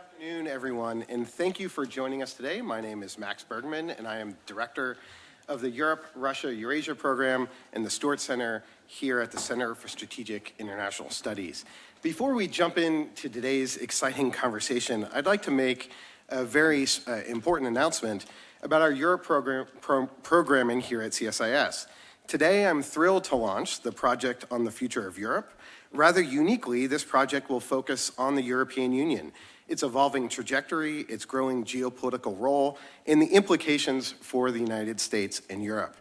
afternoon, everyone, and thank you for joining us today. My name is Max Bergman, and I am Director of the Europe, Russia, Eurasia program and the Stewart Center here at the Center for Strategic International Studies. Before we jump into today's exciting conversation, I'd like to make a very important announcement about our Europe programming here at CSIS. Today, I'm thrilled to launch the Project on the Future of Europe. Rather uniquely, this project will focus on the European Union, its evolving trajectory, its growing geopolitical role, and the implications for the United States and Europe.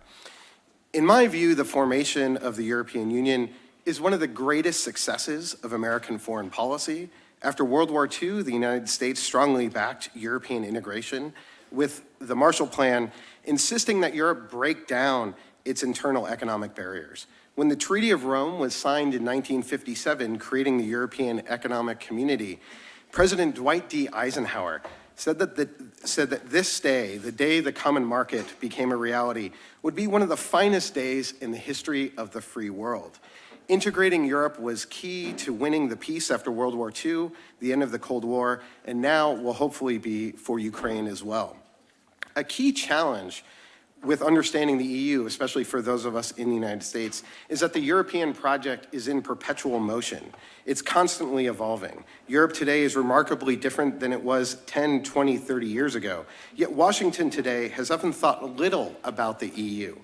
In my view, the formation of the European Union is one of the greatest successes of American foreign policy. After World War II, the United States strongly backed European integration with the Marshall Plan, insisting that Europe break down its internal economic barriers. When the Treaty of Rome was signed in 1957, creating the European Economic Community, President Dwight D. Eisenhower said that this day, the day the common market became a reality, would be one of the finest days in the history of the free world. Integrating Europe was key to winning the peace after World War II, the end of the Cold War, and now will hopefully be for Ukraine as well. A key challenge with understanding the EU, especially for those of us in the United States, is that the European project is in perpetual motion. It's constantly evolving. Europe today is remarkably different than it was 10, 20, 30 years ago. Yet Washington today has often thought little about the EU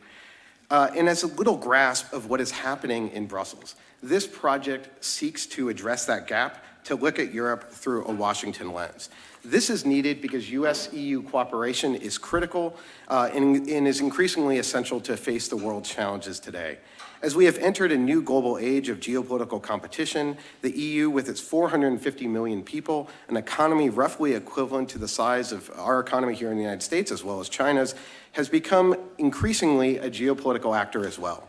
and has a little grasp of what is happening in Brussels. This project seeks to address that gap, to look at Europe through a Washington lens. This is needed because US-EU cooperation is critical and is increasingly essential to face the world's challenges today. As we have entered a new global age of geopolitical competition, the EU, with its 450 million people, an economy roughly equivalent to the size of our economy here in the United States, as well as China's, has become increasingly a geopolitical actor as well.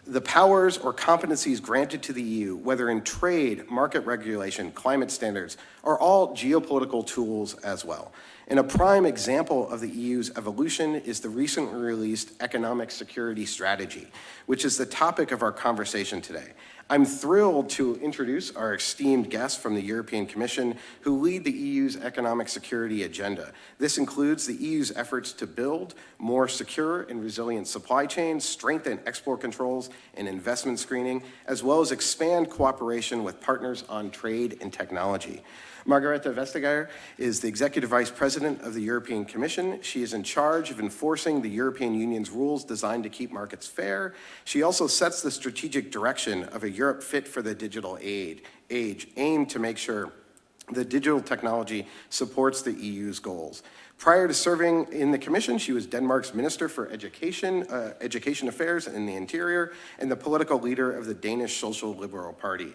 The powers or competencies granted to the EU, whether in trade, market regulation, climate standards, are all geopolitical tools as well. And a prime example of the EU's evolution is the recently released Economic Security Strategy, which is the topic of our conversation today. I'm thrilled to introduce our esteemed guests from the European Commission who lead the EU's economic security agenda. This includes the EU's efforts to build more secure and resilient supply chains, strengthen export controls and investment screening, as well as expand cooperation with partners on trade and technology. Margrethe Vestager is the Executive Vice President of the European Commission. She is in charge of enforcing the European Union's rules designed to keep markets fair. She also sets the strategic direction of a Europe fit for the digital age, aimed to make sure the digital technology supports the EU's goals. Prior to serving in the Commission, she was Denmark's Minister for Education Affairs and the Interior, and the political leader of the Danish Social Liberal Party.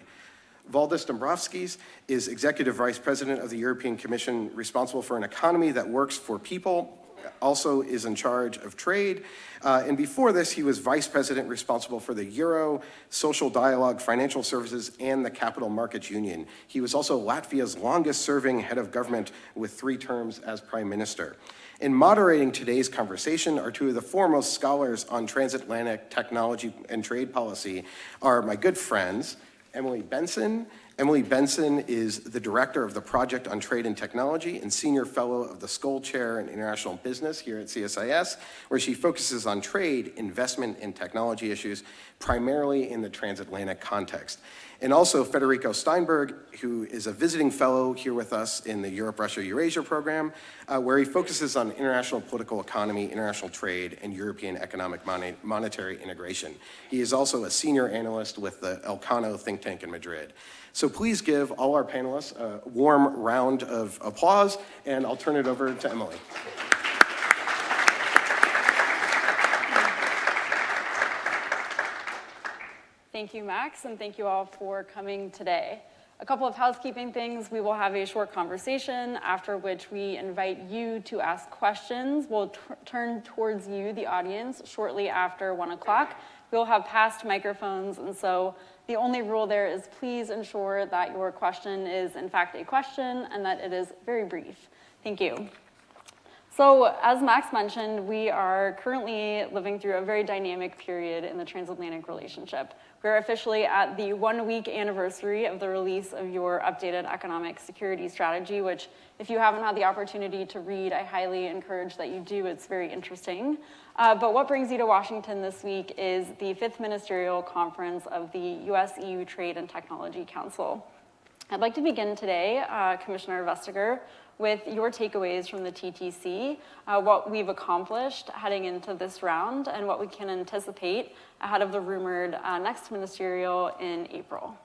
Valdis Dombrovskis is Executive Vice President of the European Commission, responsible for an economy that works for people, also is in charge of trade. And before this, he was Vice President responsible for the Euro, Social Dialogue, Financial Services, and the Capital Markets Union. He was also Latvia's longest serving head of government with 3 terms as Prime Minister. In moderating today's conversation are 2 of the foremost scholars on transatlantic technology and trade policy are my good friends, Emily Benson. Emily Benson is the Director of the Project on Trade and Technology and Senior Fellow of the Skoll Chair in International Business here at CSIS, where she focuses on trade, investment, and technology issues, primarily in the transatlantic context. And also Federico Steinberg, who is a visiting fellow here with us in the Europe, Russia, Eurasia program, where he focuses on international political economy, international trade, and European economic monetary integration. He is also a senior analyst with the Elcano think tank in Madrid. So please give all our panelists a warm round of applause, and I'll turn it over to Emily. Thank you, Max, and thank you all for coming today. A couple of housekeeping things. We will have a short conversation, after which we invite you to ask questions. We'll turn towards you, the audience, shortly after 1 o'clock. We'll have passed microphones, and so the only rule there is please ensure that your question is, in fact, a question and that it is very brief. Thank you. So, as Max mentioned, we are currently living through a very dynamic period in the transatlantic relationship. We're officially at the 1-week anniversary of the release of your updated economic security strategy, which, if you haven't had the opportunity to read, I highly encourage that you do. It's very interesting. But what brings you to Washington this week is the 5th Ministerial Conference of the U.S.-EU Trade and Technology Council. I'd like to begin today, Commissioner Vestager, with your takeaways from the TTC, what we've accomplished heading into this round, and what we can anticipate ahead of the rumored next ministerial in April.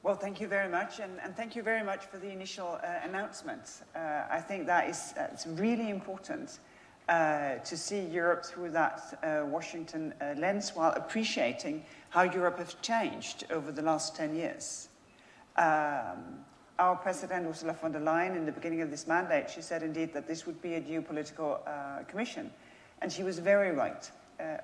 Well, thank you very much, and thank you very much for the initial announcements. I think that it's really important to see Europe through that Washington lens, while appreciating how Europe has changed over the last 10 years. Our President, Ursula von der Leyen, in the beginning of this mandate, she said indeed that this would be a geopolitical commission. And she was very right.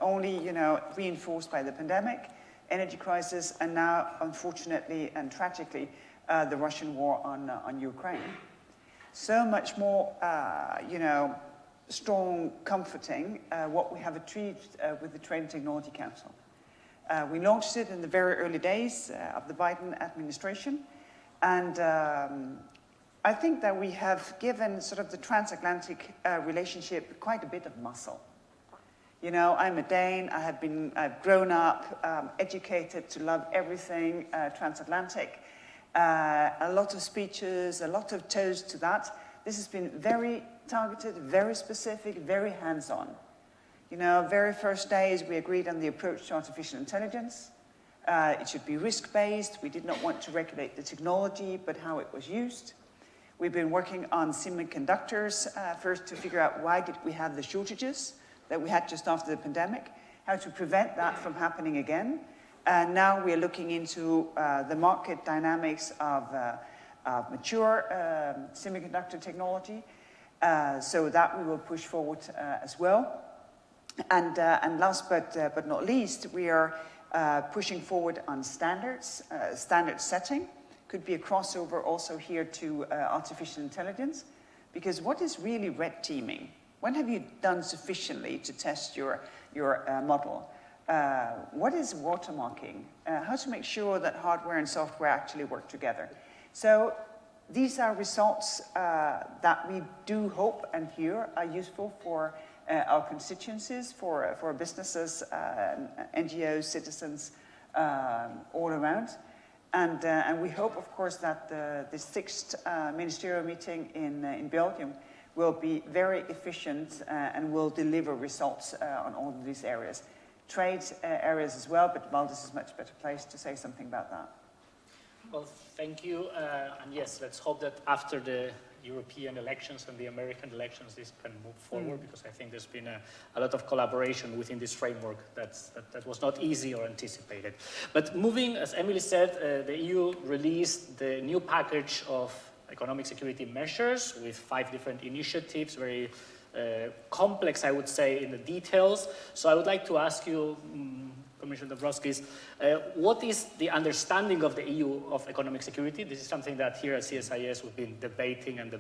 Only, reinforced by the pandemic, energy crisis, and now, unfortunately and tragically, the Russian war on Ukraine. So much more, strong, comforting what we have achieved with the Trade and Technology Council. We launched it in the very early days of the Biden administration. And I think that we have given sort of the transatlantic relationship quite a bit of muscle. I'm a Dane. I've grown up, educated to love everything transatlantic. A lot of speeches, a lot of toast to that. This has been very targeted, very specific, very hands-on. Very first days we agreed on the approach to artificial intelligence. It should be risk-based. We did not want to regulate the technology, but how it was used. We've been working on semiconductors, first to figure out why did we have the shortages that we had just after the pandemic, how to prevent that from happening again. And now we're looking into the market dynamics of mature semiconductor technology, so that we will push forward as well. And last but not least, we are pushing forward on standards, standard setting. Could be a crossover also here to artificial intelligence, because what is really red teaming? When have you done sufficiently to test your model? What is watermarking? How to make sure that hardware and software actually work together? So these are results that we do hope and hear are useful for our constituencies, for businesses, NGOs, citizens, all around. And we hope, of course, that the 6th ministerial meeting in Belgium will be very efficient and will deliver results on all of these areas. Trade areas as well, but Valdis is much better placed to say something about that. Well, thank you. And yes, let's hope that after the European elections and the American elections, this can move forward, because I think there's been a lot of collaboration within this framework that was not easy or anticipated. But moving, as Emily said, the EU released the new package of economic security measures with 5 different initiatives, very complex, I would say, in the details. So I would like to ask you, Commissioner Dombrovskis, what is the understanding of the EU of economic security? This is something that here at CSIS we've been debating and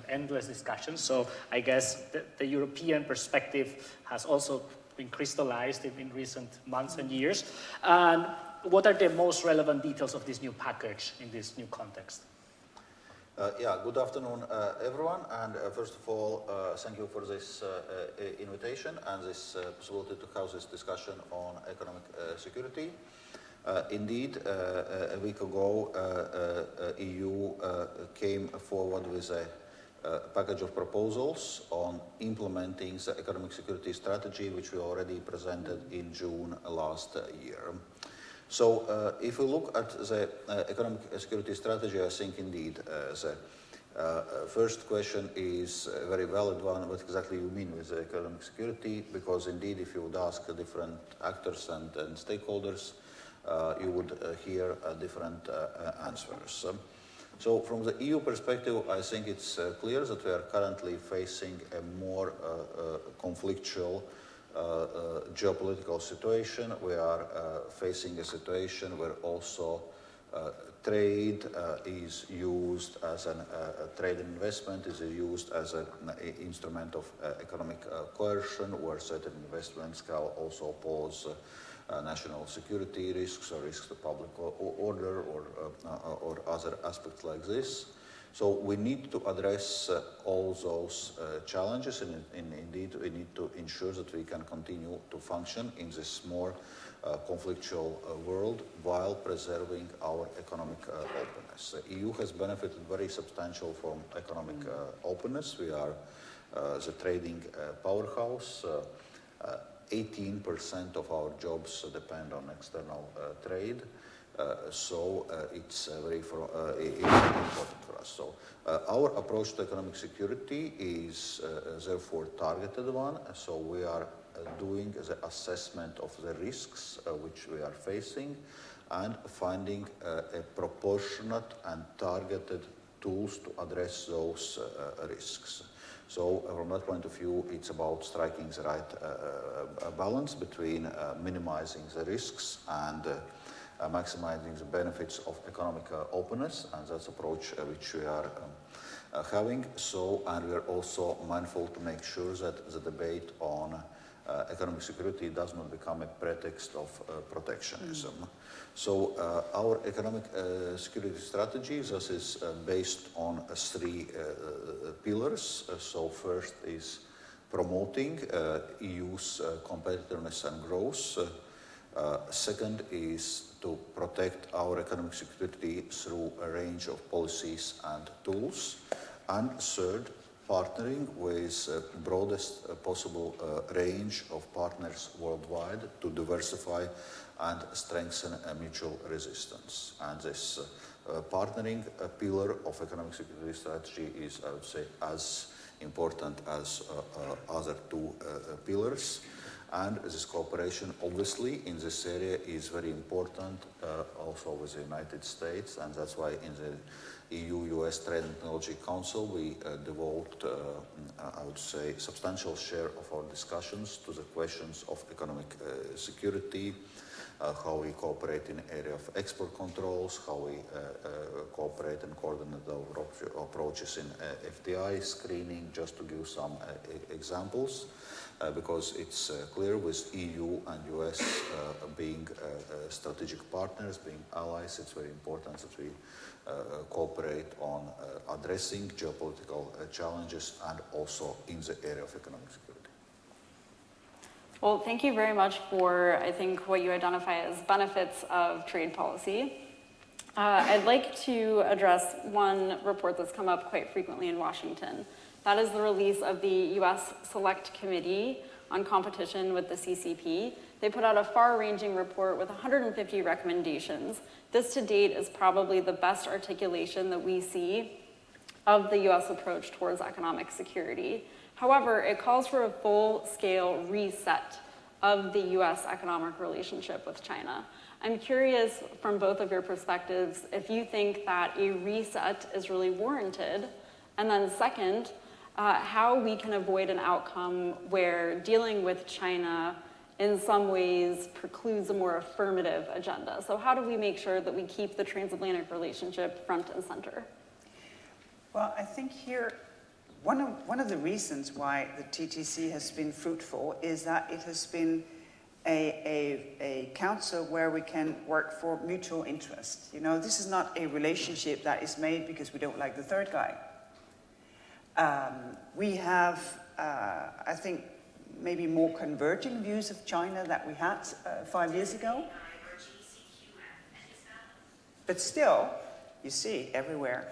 endless discussions. So I guess the European perspective has also been crystallized in recent months and years. And what are the most relevant details of this new package in this new context? Good afternoon, everyone. And first of all, thank you for this invitation and this possibility to have this discussion on economic security. Indeed, a week ago, EU came forward with a package of proposals on implementing the economic security strategy, which we already presented in June last year. So if we look at the economic security strategy, I think indeed the first question is a very valid one. What exactly you mean with economic security? Because indeed, if you would ask different actors and stakeholders, you would hear different answers. So from the EU perspective, I think it's clear that we are currently facing a more conflictual geopolitical situation. We are facing a situation where also trade is used as a trade investment is used as an instrument of economic coercion, where certain investments can also pose national security risks or risks to public order or other aspects like this. So we need to address all those challenges, and indeed we need to ensure that we can continue to function in this more conflictual world while preserving our economic openness. The EU has benefited very substantial from economic openness. We are the trading powerhouse. 18% of our jobs depend on external trade. So it's very important for us. So our approach to economic security is therefore targeted one. So we are doing the assessment of the risks which we are facing and finding a proportionate and targeted tools to address those risks. So from that point of view, it's about striking the right balance between minimizing the risks and maximizing the benefits of economic openness, and that's approach which we are having. So, and we are also mindful to make sure that the debate on economic security does not become a pretext of protectionism. So our economic security strategy thus is based on three pillars. So first is promoting EU's competitiveness and growth. Second is to protect our economic security through a range of policies and tools. And third, partnering with broadest possible range of partners worldwide to diversify and strengthen mutual resistance. And this partnering pillar of economic security strategy is, I would say, as important as other two pillars. And this cooperation, obviously, in this area is very important also with the United States, and that's why in the EU-U.S. Trade and Technology Council, we devote, I would say, substantial share of our discussions to the questions of economic security, how we cooperate in the area of export controls, how we cooperate and coordinate our approaches in FDI screening, just to give some examples. Because it's clear with EU and US being strategic partners, being allies, it's very important that we cooperate on addressing geopolitical challenges and also in the area of economic security. Well, thank you very much for, I think, what you identify as benefits of trade policy. I'd like to address one report that's come up quite frequently in Washington. That is the release of the U.S. Select Committee on Competition with the CCP. They put out a far-ranging report with 150 recommendations. This to date is probably the best articulation that we see of the U.S. approach towards economic security. However, it calls for a full-scale reset of the U.S. economic relationship with China. I'm curious, from both of your perspectives, if you think that a reset is really warranted, and then second, how we can avoid an outcome where dealing with China in some ways precludes a more affirmative agenda. So how do we make sure that we keep the transatlantic relationship front and center? Well, I think here, one of the reasons why the TTC has been fruitful is that it has been a council where we can work for mutual interest. You know, this is not a relationship that is made because we don't like the third guy. We have, I think, maybe more converging views of China that we had 5 years ago. But still, you see, everywhere.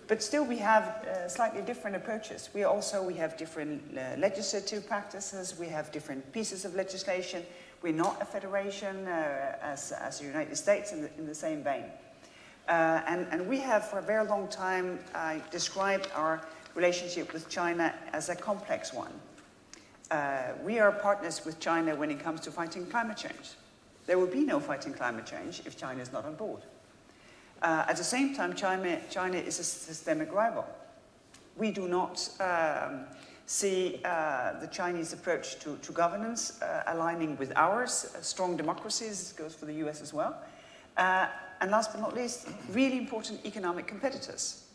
But still, we have slightly different approaches. We have different legislative practices. We have different pieces of legislation. We're not a federation as the United States in the same vein. And we have, for a very long time, described our relationship with China as a complex one. We are partners with China when it comes to fighting climate change. There will be no fighting climate change if China is not on board. At the same time, China is a systemic rival. We do not see the Chinese approach to governance aligning with ours. Strong democracies goes for the US as well. And last but not least, really important economic competitors.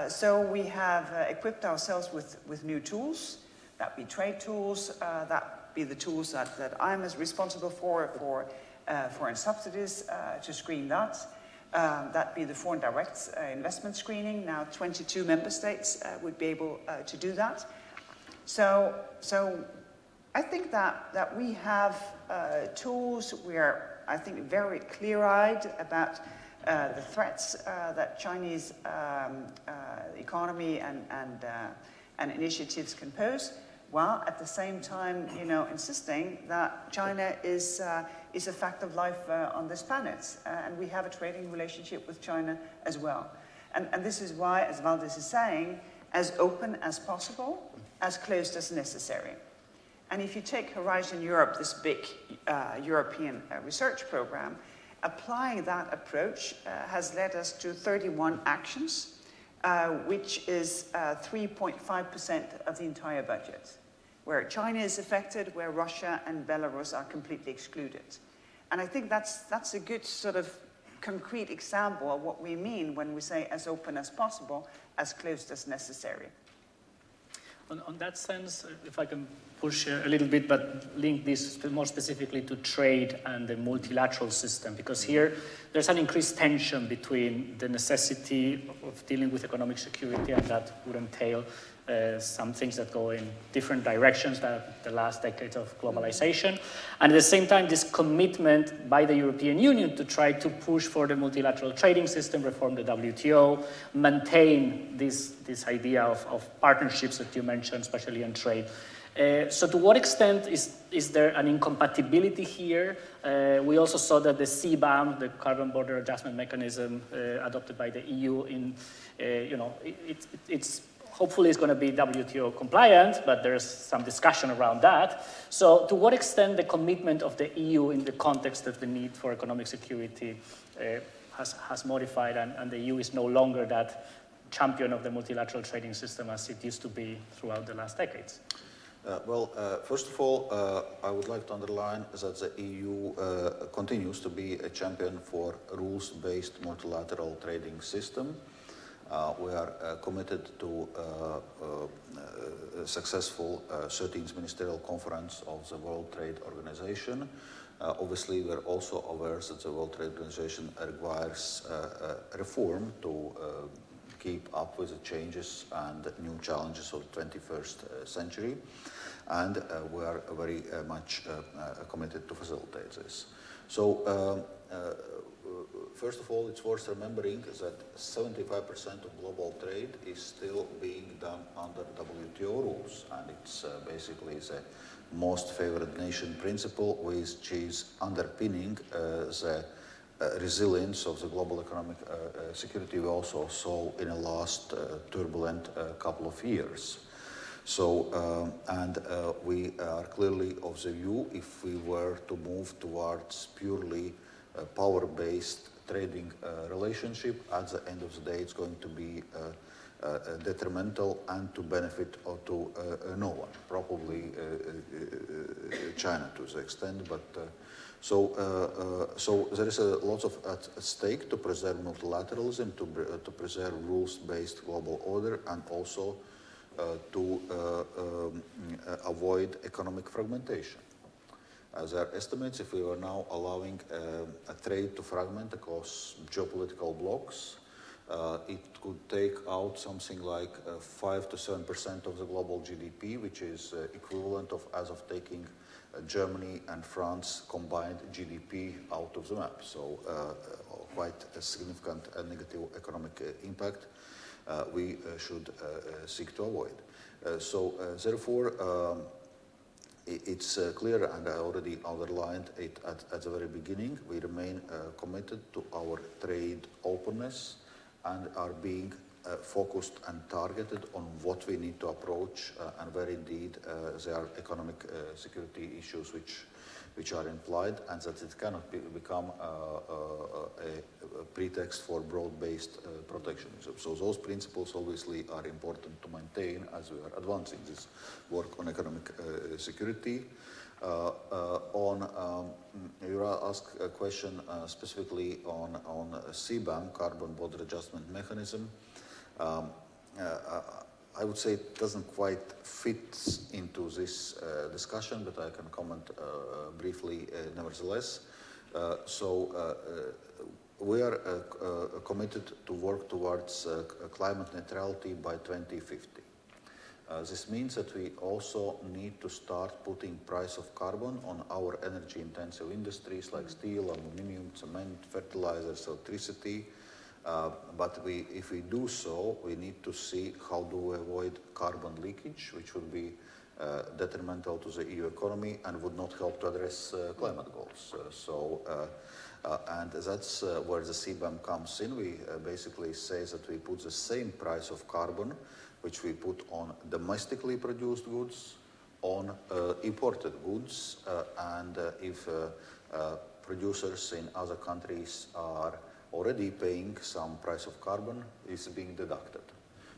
So we have equipped ourselves with new tools, that be trade tools, that be the tools that I'm as responsible for foreign subsidies, to screen that. That be the foreign direct investment screening. Now 22 member states would be able to do that. So I think that we have tools. We are, I think, very clear-eyed about the threats that Chinese economy and initiatives can pose, while at the same time, insisting that China is a fact of life on this planet, and we have a trading relationship with China as well. And this is why, as Valdis is saying, as open as possible, as closed as necessary. And if you take Horizon Europe, this big European research program, applying that approach has led us to 31 actions, which is 3.5% of the entire budget, where China is affected, where Russia and Belarus are completely excluded. And I think that's a good sort of concrete example of what we mean when we say as open as possible, as closed as necessary. On that sense, if I can push a little bit, but link this more specifically to trade and the multilateral system, because here there's an increased tension between the necessity of dealing with economic security, and that would entail some things that go in different directions than the last decades of globalization. And at the same time, this commitment by the European Union to try to push for the multilateral trading system, reform the WTO, maintain this idea of partnerships that you mentioned, especially on trade. So to what extent is there an incompatibility here? We also saw that the CBAM, the Carbon Border Adjustment Mechanism adopted by the EU, it's hopefully it's going to be WTO compliant, but there's some discussion around that. So to what extent the commitment of the EU in the context of the need for economic security has modified, and the EU is no longer that champion of the multilateral trading system as it used to be throughout the last decades? First of all, I would like to underline that the EU continues to be a champion for rules-based multilateral trading system. We are committed to a successful 13th Ministerial Conference of the World Trade Organization. Obviously, we're also aware that the World Trade Organization requires reform to keep up with the changes and new challenges of the 21st century. And we are very much committed to facilitate this. So, first of all, it's worth remembering that 75% of global trade is still being done under WTO rules, and it's basically the most favored nation principle, which is underpinning the resilience of the global economic security we also saw in the last turbulent couple of years. So, we are clearly of the view, if we were to move towards purely power-based trading relationship, at the end of the day, it's going to be detrimental and to benefit or to no one, probably China to the extent, but so there is a lot of at stake to preserve multilateralism, to preserve rules-based global order, and also to avoid economic fragmentation. There are estimates, if we were now allowing a trade to fragment across geopolitical blocks, it could take out something like 5 to 7% of the global GDP, which is equivalent of as of taking Germany and France combined GDP out of the map. So quite a significant negative economic impact we should seek to avoid. Therefore, it's clear, and I already underlined it at the very beginning, we remain committed to our trade openness and are being focused and targeted on what we need to approach and where indeed there are economic security issues which are implied, and that it cannot become a pretext for broad-based protectionism. So those principles obviously are important to maintain as we are advancing this work on economic security. You asked a question specifically on CBAM, Carbon Border Adjustment Mechanism. I would say it doesn't quite fit into this discussion, but I can comment briefly nevertheless. We are committed to work towards climate neutrality by 2050. This means that we also need to start putting price of carbon on our energy-intensive industries like steel, aluminum, cement, fertilizers, electricity. But if we do so, we need to see how do we avoid carbon leakage, which would be detrimental to the EU economy and would not help to address climate goals. And that's where the CBAM comes in. We basically say that we put the same price of carbon, which we put on domestically produced goods, on imported goods, and if producers in other countries are already paying some price of carbon, it's being deducted.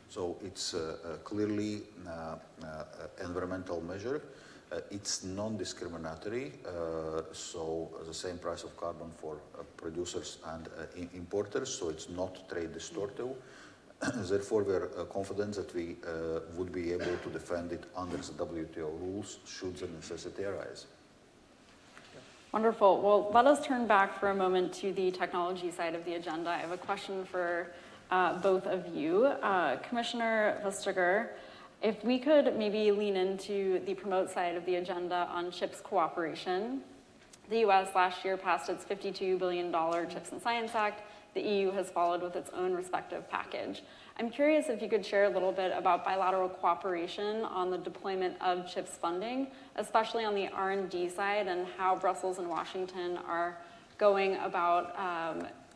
So it's clearly environmental measure. It's non-discriminatory, so the same price of carbon for producers and importers, so it's not trade distortive. Therefore, we are confident that we would be able to defend it under the WTO rules should the necessity arise. Wonderful. Well, let us turn back for a moment to the technology side of the agenda. I have a question for both of you. Commissioner Vestager, if we could maybe lean into the promote side of the agenda on CHIPS cooperation. The U.S. last year passed its $52 billion CHIPS and Science Act. The EU has followed with its own respective package. I'm curious if you could share a little bit about bilateral cooperation on the deployment of CHIPS funding, especially on the R&D side, and how Brussels and Washington are going about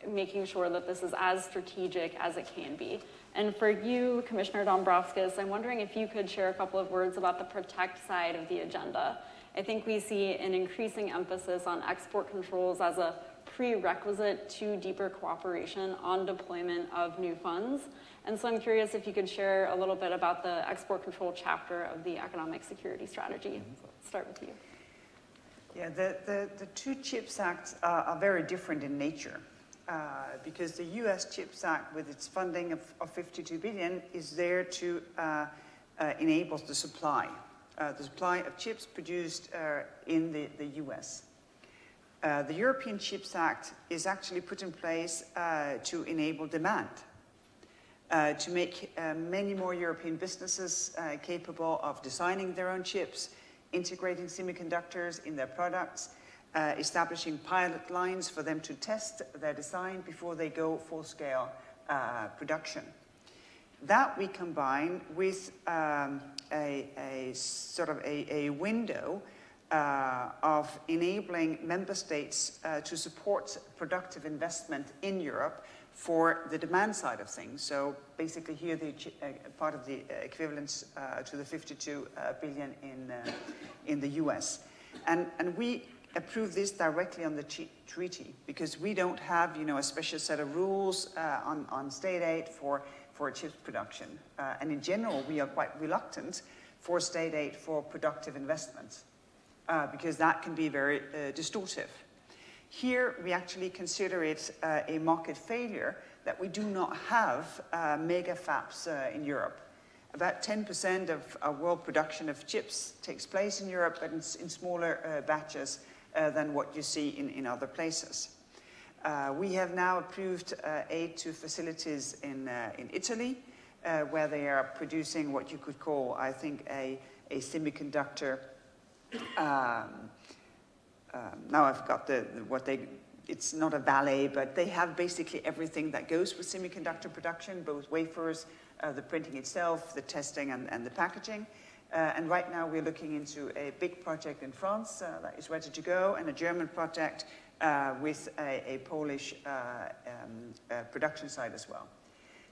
making sure that this is as strategic as it can be. And for you, Commissioner Dombrovskis, I'm wondering if you could share a couple of words about the protect side of the agenda. I think we see an increasing emphasis on export controls as a prerequisite to deeper cooperation on deployment of new funds. And so I'm curious if you could share a little bit about the export control chapter of the economic security strategy. Let's start with you. Yeah, the two CHIPS Acts are very different in nature. Because the U.S. CHIPS Act, with its funding of $52 billion, is there to enable the supply of chips produced in the U.S. The European CHIPS Act is actually put in place to enable demand, to make many more European businesses capable of designing their own chips, integrating semiconductors in their products, establishing pilot lines for them to test their design before they go full-scale production. That we combine with a sort of a window of enabling member states to support productive investment in Europe for the demand side of things. So basically here the part of the equivalence to the $52 billion in the US. And we approve this directly on the treaty because we don't have, a special set of rules on state aid for chips production. And in general, we are quite reluctant for state aid for productive investments because that can be very distortive. Here, we actually consider it a market failure that we do not have mega fabs in Europe. About 10% of world production of chips takes place in Europe, but in smaller batches than what you see in other places. We have now approved aid to facilities in Italy, where they are producing what you could call, I think, a semiconductor. Now I've got it's not a valet, but they have basically everything that goes with semiconductor production, both wafers, the printing itself, the testing, and the packaging. And right now we're looking into a big project in France that is ready to go, and a German project with a Polish production site as well.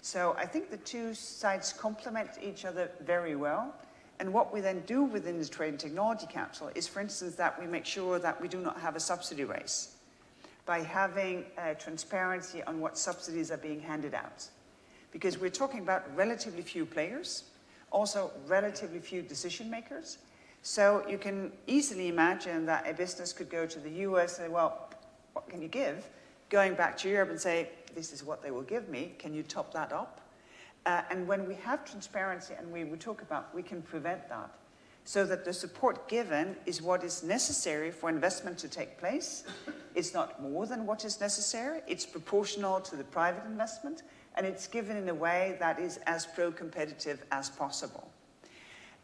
So I think the two sides complement each other very well. And what we then do within the Trade and Technology Council is, for instance, that we make sure that we do not have a subsidy race by having transparency on what subsidies are being handed out. Because we're talking about relatively few players, also relatively few decision makers. So you can easily imagine that a business could go to the US and say, well, what can you give? Going back to Europe and say, this is what they will give me. Can you top that up? And when we have transparency and we talk about, we can prevent that, so that the support given is what is necessary for investment to take place. It's not more than what is necessary. It's proportional to the private investment, and it's given in a way that is as pro-competitive as possible.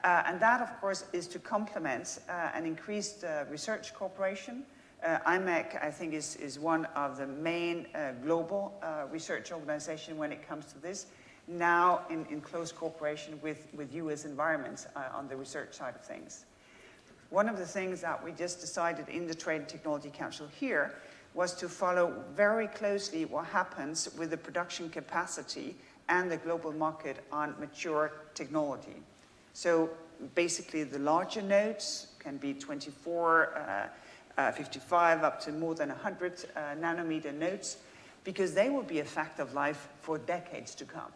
And that, of course, is to complement an increased research cooperation. IMEC, I think, is one of the main global research organizations when it comes to this, now in close cooperation with US environments on the research side of things. One of the things that we just decided in the Trade and Technology Council here was to follow very closely what happens with the production capacity and the global market on mature technology. So basically the larger nodes can be 24, 55, up to more than 100 nanometer nodes, because they will be a fact of life for decades to come.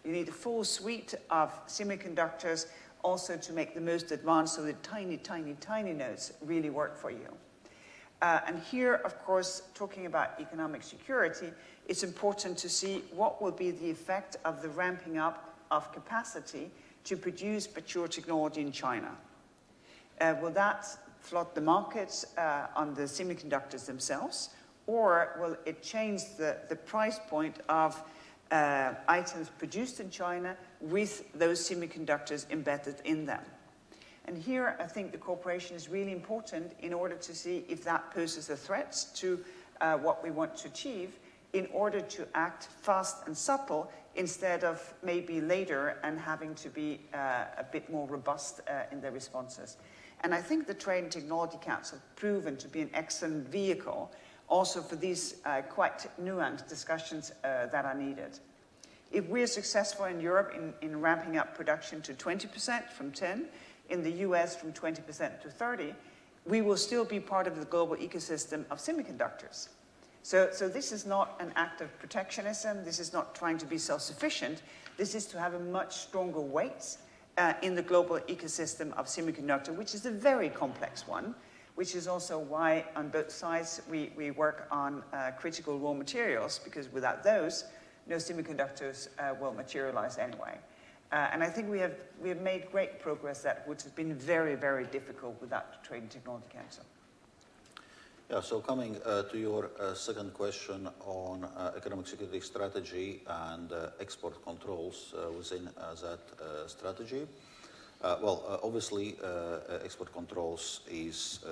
You need a full suite of semiconductors also to make the most advanced, so the tiny, tiny, tiny nodes really work for you. And here, of course, talking about economic security, it's important to see what will be the effect of the ramping up of capacity to produce mature technology in China. Will that flood the markets on the semiconductors themselves, or will it change the price point of items produced in China with those semiconductors embedded in them? And here, I think the cooperation is really important in order to see if that poses a threat to what we want to achieve, in order to act fast and subtle instead of maybe later and having to be a bit more robust in their responses. And I think the Trade and Technology Council proven to be an excellent vehicle also for these quite nuanced discussions that are needed. If we're successful in Europe in ramping up production to 20% from 10%, in the US from 20% to 30%, we will still be part of the global ecosystem of semiconductors. So this is not an act of protectionism. This is not trying to be self-sufficient. This is to have a much stronger weight in the global ecosystem of semiconductor, which is a very complex one, which is also why on both sides we work on critical raw materials, because without those, no semiconductors will materialize anyway. And I think we have made great progress that would have been very, very difficult without the Trade and Technology Council. Yeah, so coming to your second question on economic security strategy and export controls within that strategy. Obviously, export controls is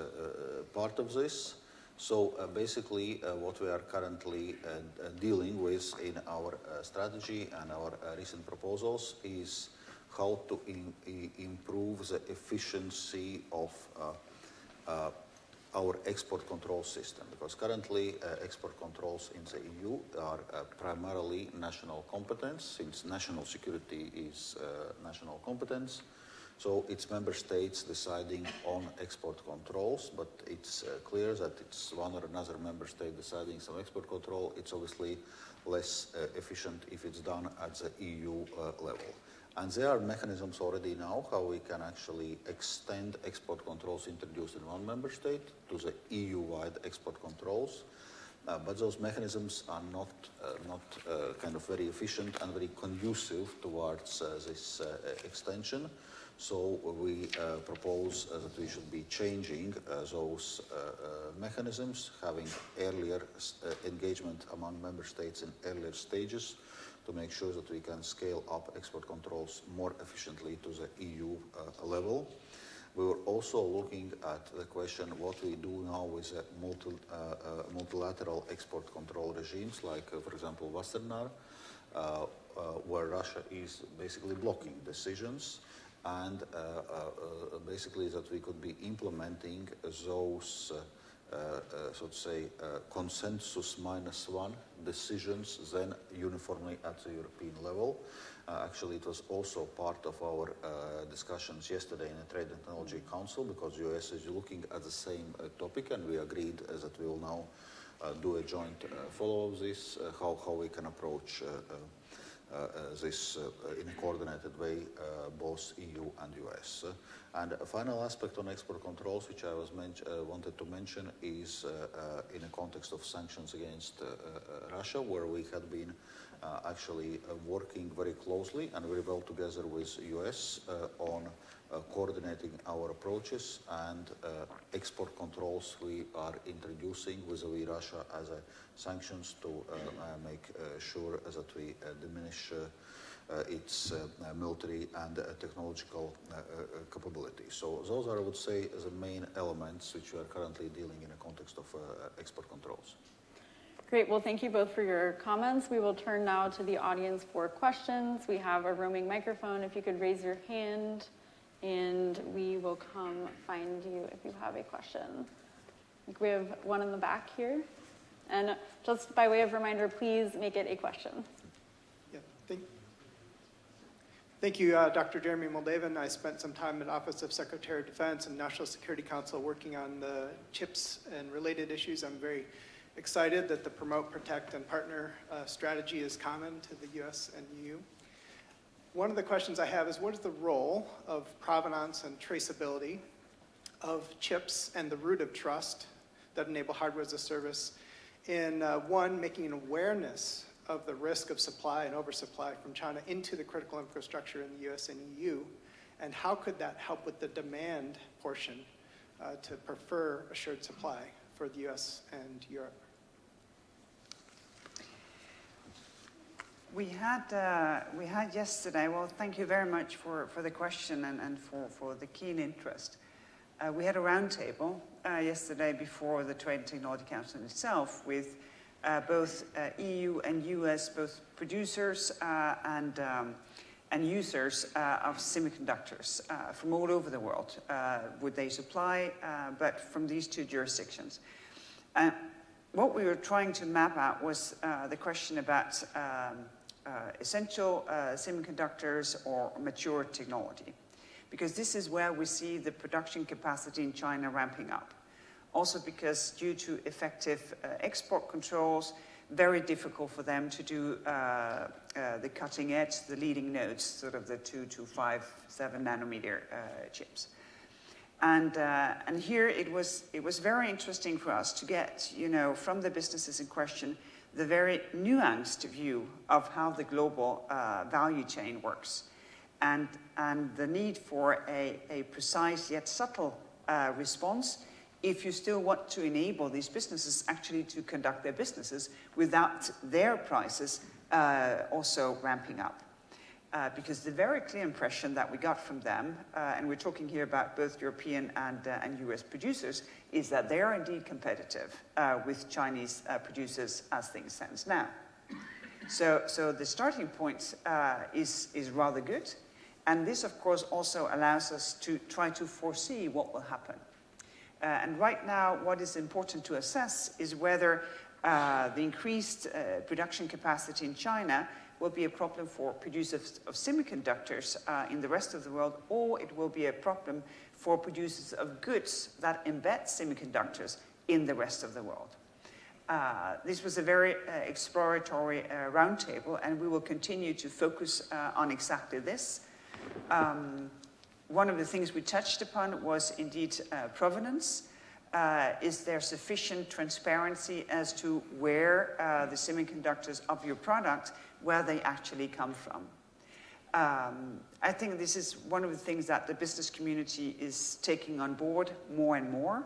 part of this. So basically, what we are currently dealing with in our strategy and our recent proposals is how to improve the efficiency of our export control system, because currently export controls in the EU are primarily national competence, since national security is national competence. So it's member states deciding on export controls, but it's clear that it's one or another member state deciding some export control. It's obviously less efficient if it's done at the EU level. And there are mechanisms already now how we can actually extend export controls introduced in one member state to the EU-wide export controls. But those mechanisms are not kind of very efficient and very conducive towards this extension. So we propose that we should be changing those mechanisms, having earlier engagement among member states in earlier stages to make sure that we can scale up export controls more efficiently to the EU level. We were also looking at the question what we do now with multilateral export control regimes, like, for example, Vestager, where Russia is basically blocking decisions, and basically that we could be implementing those, so to say, consensus -1 decisions then uniformly at the European level. Actually, it was also part of our discussions yesterday in the Trade and Technology Council, because the US is looking at the same topic, and we agreed that we will now do a joint follow of this, how we can approach this in a coordinated way, both EU and US. And a final aspect on export controls, which I wanted to mention, is in a context of sanctions against Russia, where we had been actually working very closely and very well together with US on coordinating our approaches and export controls we are introducing vis-a-vis Russia as a sanctions to make sure that we diminish its military and technological capability. So those are, I would say, the main elements which we are currently dealing in the context of export controls. Great. Well, thank you both for your comments. We will turn now to the audience for questions. We have a roaming microphone. If you could raise your hand, and we will come find you if you have a question. I think we have one in the back here. And just by way of reminder, please make it a question. Yeah, thank you, Dr. Jeremy Moldavan. I spent some time at Office of Secretary of Defense and National Security Council working on the chips and related issues. I'm very excited that the Promote, Protect, and Partner strategy is common to the US and EU. One of the questions I have is, what is the role of provenance and traceability of chips and the root of trust that enable hardware as a service in, one, making an awareness of the risk of supply and oversupply from China into the critical infrastructure in the US and EU, and how could that help with the demand portion to prefer assured supply for the US and Europe? We had yesterday, well, thank you very much for the question and for the keen interest. We had a roundtable yesterday before the Trade and Technology Council itself with both EU and US, both producers and users of semiconductors from all over the world. Would they supply, but from these two jurisdictions. What we were trying to map out was the question about essential semiconductors or mature technology, because this is where we see the production capacity in China ramping up. Also because due to effective export controls, very difficult for them to do the cutting edge, the leading nodes, sort of the 2 to 5, 7 nanometer chips. And here it was very interesting for us to get, from the businesses in question, the very nuanced view of how the global value chain works, and the need for a precise yet subtle response if you still want to enable these businesses actually to conduct their businesses without their prices also ramping up. Because the very clear impression that we got from them, and we're talking here about both European and US producers, is that they are indeed competitive with Chinese producers as things stand now. So the starting point is rather good, and this of course also allows us to try to foresee what will happen. And right now what is important to assess is whether the increased production capacity in China will be a problem for producers of semiconductors in the rest of the world, or it will be a problem for producers of goods that embed semiconductors in the rest of the world. This was a very exploratory roundtable, and we will continue to focus on exactly this. One of the things we touched upon was indeed provenance. Is there sufficient transparency as to where the semiconductors of your product, where they actually come from? I think this is one of the things that the business community is taking on board more and more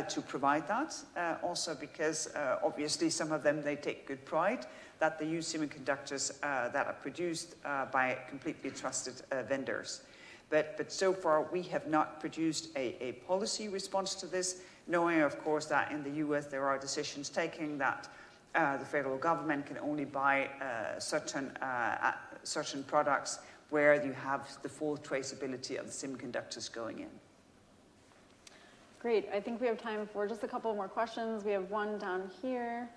to provide that. Also because obviously some of them, they take good pride that they use semiconductors that are produced by completely trusted vendors. But so far we have not produced a policy response to this, knowing of course that in the US there are decisions taken that the federal government can only buy certain products where you have the full traceability of the semiconductors going in. Great. I think we have time for just a couple more questions. We have one down here.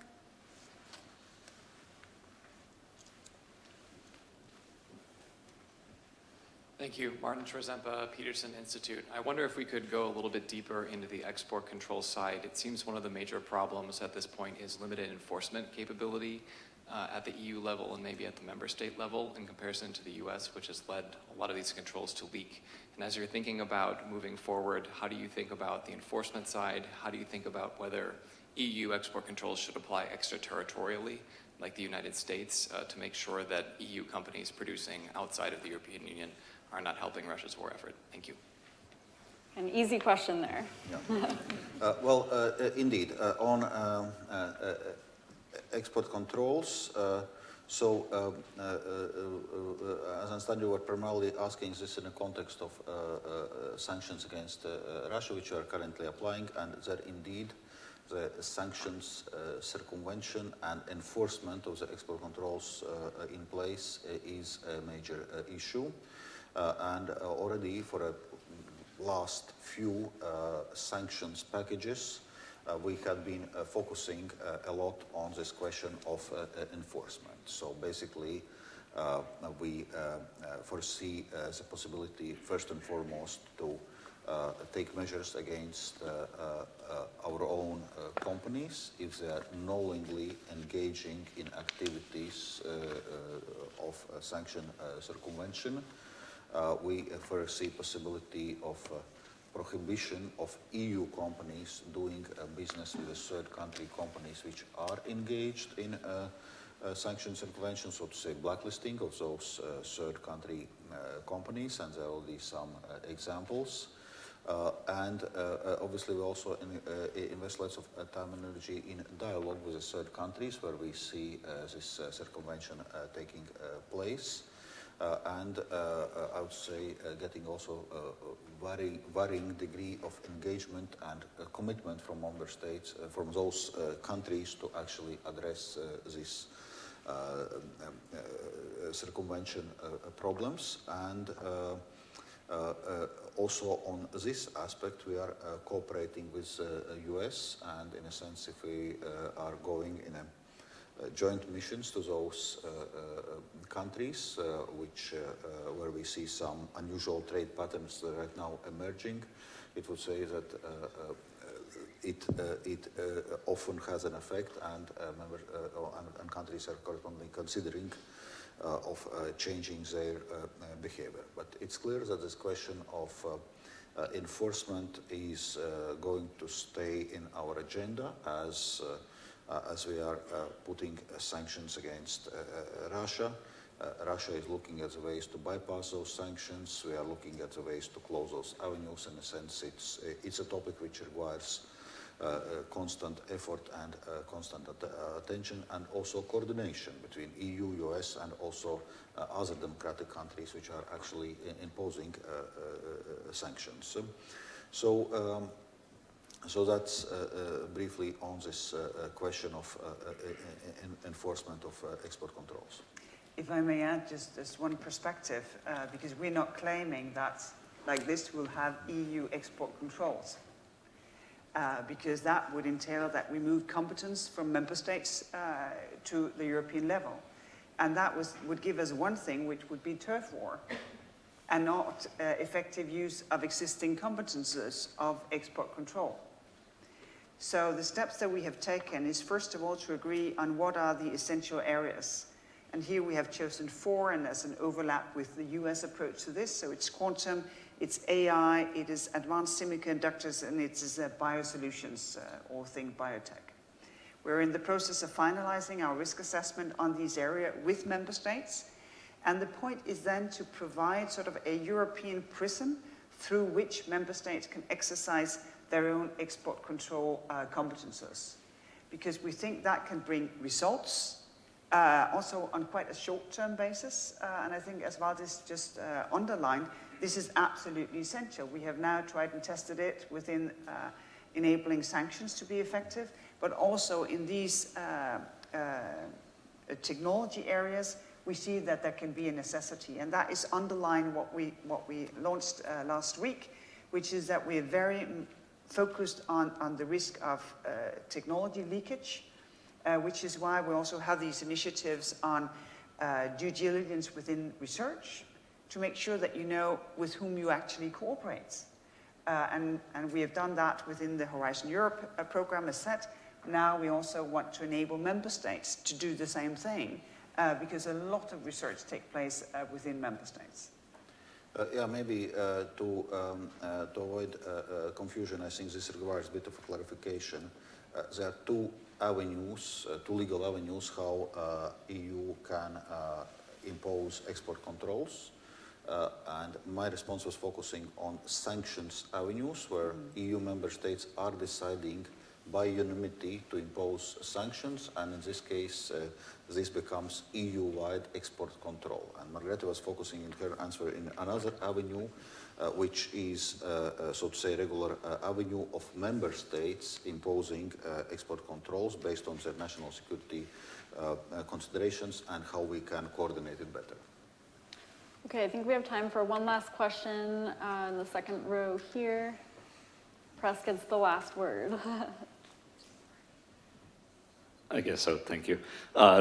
Thank you. Martin Trezempa, Peterson Institute. I wonder if we could go a little bit deeper into the export control side. It seems one of the major problems at this point is limited enforcement capability at the EU level and maybe at the member state level in comparison to the US, which has led a lot of these controls to leak. And as you're thinking about moving forward, how do you think about the enforcement side? How do you think about whether EU export controls should apply extraterritorially, like the United States, to make sure that EU companies producing outside of the European Union are not helping Russia's war effort? Thank you. An easy question there. Yeah. Indeed, on export controls, as I understand, you were primarily asking this in the context of sanctions against Russia, which we are currently applying, and there indeed the sanctions circumvention and enforcement of the export controls in place is a major issue. And already for the last few sanctions packages, we have been focusing a lot on this question of enforcement. So basically, we foresee the possibility, first and foremost, to take measures against our own companies if they are knowingly engaging in activities of sanction circumvention. We foresee possibility of prohibition of EU companies doing business with the third country companies which are engaged in sanction circumvention, so to say blacklisting of those third country companies, and there are already some examples. Obviously we also invest lots of time and energy in dialogue with the third countries where we see this circumvention taking place. I would say getting also varying degree of engagement and commitment from member states, from those countries to actually address these circumvention problems. And also on this aspect, we are cooperating with U.S. and in a sense, if we are going in a joint missions to those countries, where we see some unusual trade patterns that are right now emerging, it would say that it often has an effect, and countries are correspondingly considering of changing their behavior. But it's clear that this question of enforcement is going to stay in our agenda as we are putting sanctions against Russia. Russia is looking at the ways to bypass those sanctions. We are looking at the ways to close those avenues. In a sense, it's a topic which requires constant effort and constant attention, and also coordination between EU, US, and also other democratic countries which are actually imposing sanctions. So that's briefly on this question of enforcement of export controls. If I may add just one perspective, because we're not claiming that like this will have EU export controls, because that would entail that we move competence from member states to the European level. And that would give us one thing, which would be turf war, and not effective use of existing competences of export control. So the steps that we have taken is, first of all, to agree on what are the essential areas. And here we have chosen 4, and there's an overlap with the US approach to this. So it's quantum, it's AI, it is advanced semiconductors, and it is biosolutions, all things biotech. We're in the process of finalizing our risk assessment on these areas with member states. And the point is then to provide sort of a European prism through which member states can exercise their own export control competences. Because we think that can bring results, also on quite a short-term basis. And I think, as Valdis just underlined, this is absolutely essential. We have now tried and tested it within enabling sanctions to be effective, but also in these technology areas, we see that there can be a necessity. And that is underlying what we launched last week, which is that we are very focused on the risk of technology leakage, which is why we also have these initiatives on due diligence within research to make sure that you know with whom you actually cooperate. And we have done that within the Horizon Europe program as set. Now we also want to enable member states to do the same thing, because a lot of research takes place within member states. Yeah, maybe to avoid confusion, I think this requires a bit of a clarification. There are 2 avenues, two legal avenues, how EU can impose export controls. And my response was focusing on sanctions avenues, where EU member states are deciding by unanimity to impose sanctions, and in this case, this becomes EU-wide export control. And Margrethe was focusing in her answer in another avenue, which is, so to say, regular avenue of member states imposing export controls based on their national security considerations and how we can coordinate it better. Okay, I think we have time for one last question in the second row here. Press gets the last word. I guess so, thank you.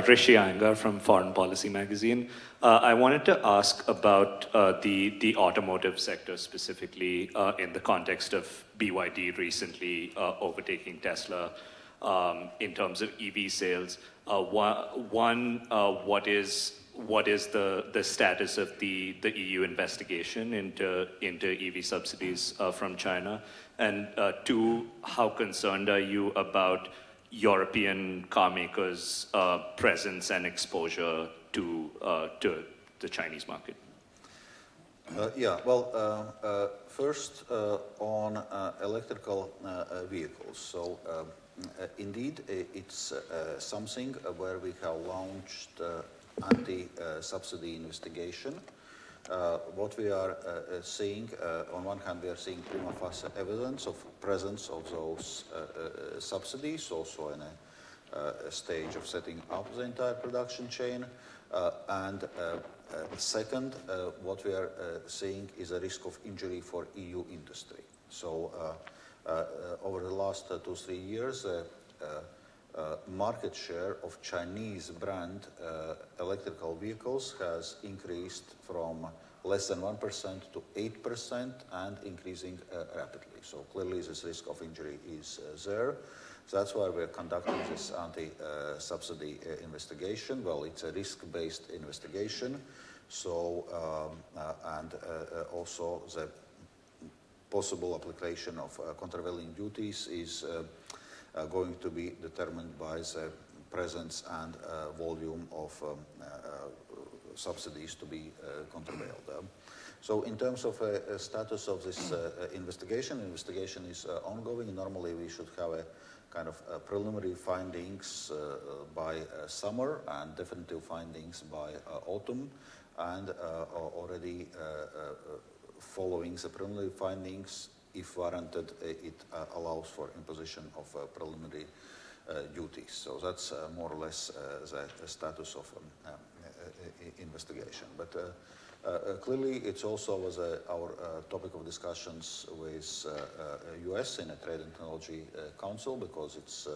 Rishi Iyengar from Foreign Policy Magazine. I wanted to ask about the automotive sector specifically in the context of BYD recently overtaking Tesla in terms of EV sales. One, what is the status of the EU investigation into EV subsidies from China? And two, how concerned are you about European car makers' presence and exposure to the Chinese market? First on electrical vehicles. So indeed, it's something where we have launched anti-subsidy investigation. What we are seeing, on one hand, we are seeing prima facie evidence of presence of those subsidies, also in a stage of setting up the entire production chain. And second, what we are seeing is a risk of injury for EU industry. So over the last 2-3 years, market share of Chinese brand electrical vehicles has increased from less than 1% to 8% and increasing rapidly. So clearly this risk of injury is there. So that's why we're conducting this anti-subsidy investigation. Well, it's a risk-based investigation. So, also the possible application of countervailing duties is going to be determined by the presence and volume of subsidies to be countervailed. So in terms of status of this investigation is ongoing. Normally we should have a kind of preliminary findings by summer and definitive findings by autumn, and already following the preliminary findings, if warranted, it allows for imposition of preliminary duties. So that's more or less the status of investigation. But clearly, it also was our topic of discussions with U.S. in a Trade and Technology Council, because it's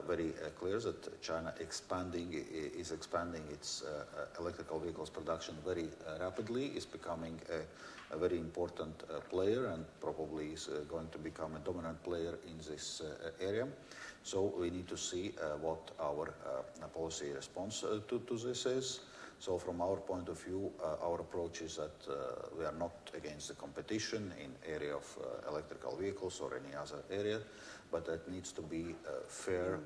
very clear that China is expanding its electrical vehicles production very rapidly, is becoming a very important player, and probably is going to become a dominant player in this area. So we need to see what our policy response to this is. So from our point of view, our approach is that we are not against the competition in area of electrical vehicles or any other area, but that needs to be fair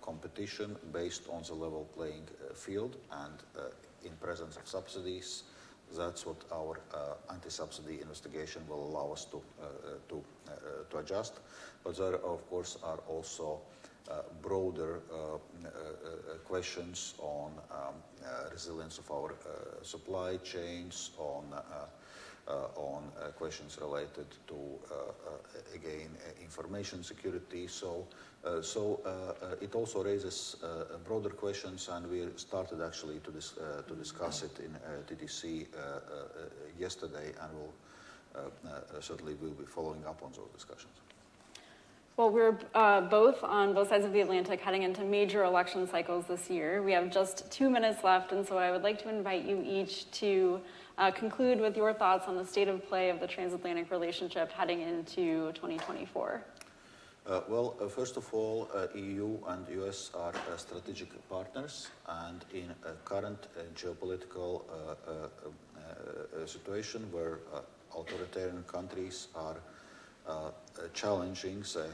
competition based on the level playing field, and in presence of subsidies. That's what our anti-subsidy investigation will allow us to adjust. But there, of course, are also broader questions on resilience of our supply chains, on questions related to, again, information security. So it also raises broader questions, and we started actually to discuss it in TTC yesterday, and certainly will be following up on those discussions. Well, we're both on both sides of the Atlantic heading into major election cycles this year. We have just 2 minutes left, and so I would like to invite you each to conclude with your thoughts on the state of play of the transatlantic relationship heading into 2024. First of all, EU and US are strategic partners, and in a current geopolitical situation where authoritarian countries are challenging the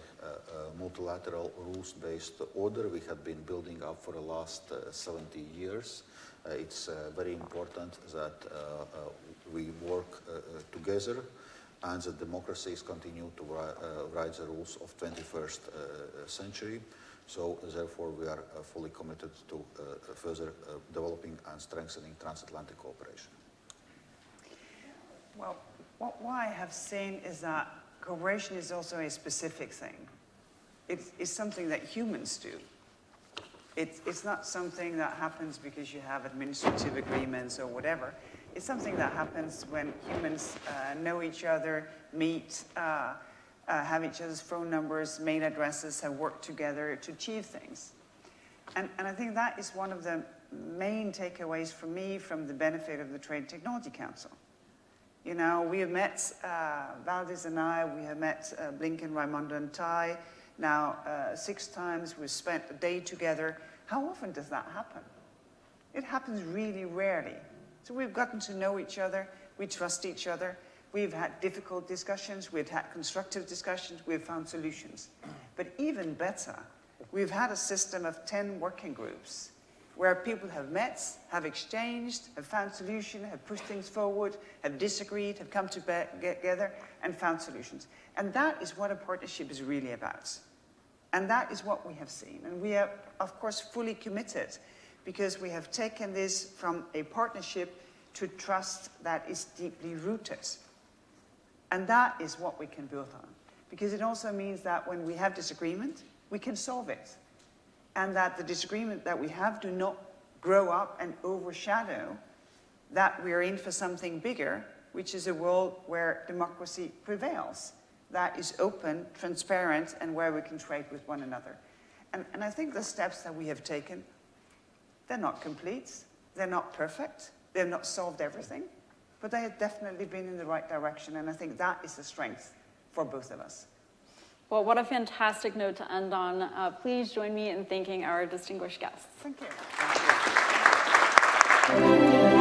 multilateral rules-based order we have been building up for the last 70 years. It's very important that we work together and that democracies continue to write the rules of 21st century. So therefore we are fully committed to further developing and strengthening transatlantic cooperation. Well, what I have seen is that cooperation is also a specific thing. It's something that humans do. It's not something that happens because you have administrative agreements or whatever. It's something that happens when humans know each other, meet, have each other's phone numbers, mail addresses, have worked together to achieve things. And I think that is one of the main takeaways for me from the benefit of the Trade Technology Council. You know, we have met, Valdis and I, we have met Blinken, Raimondo and Tai. Now, 6 times we've spent a day together. How often does that happen? It happens really rarely. So we've gotten to know each other, we trust each other, we've had difficult discussions, we've had constructive discussions, we've found solutions. But even better, we've had a system of 10 working groups where people have met, have exchanged, have found solutions, have pushed things forward, have disagreed, have come together and found solutions. And that is what a partnership is really about. And that is what we have seen. And we are, of course, fully committed because we have taken this from a partnership to trust that is deeply rooted. And that is what we can build on. Because it also means that when we have disagreement, we can solve it. And that the disagreement that we have do not grow up and overshadow that we are in for something bigger, which is a world where democracy prevails, that is open, transparent, and where we can trade with one another. And I think the steps that we have taken, they're not complete, they're not perfect, they've not solved everything, but they have definitely been in the right direction, and I think that is the strength for both of us. Well, what a fantastic note to end on. Please join me in thanking our distinguished guests. Thank you. Thank you.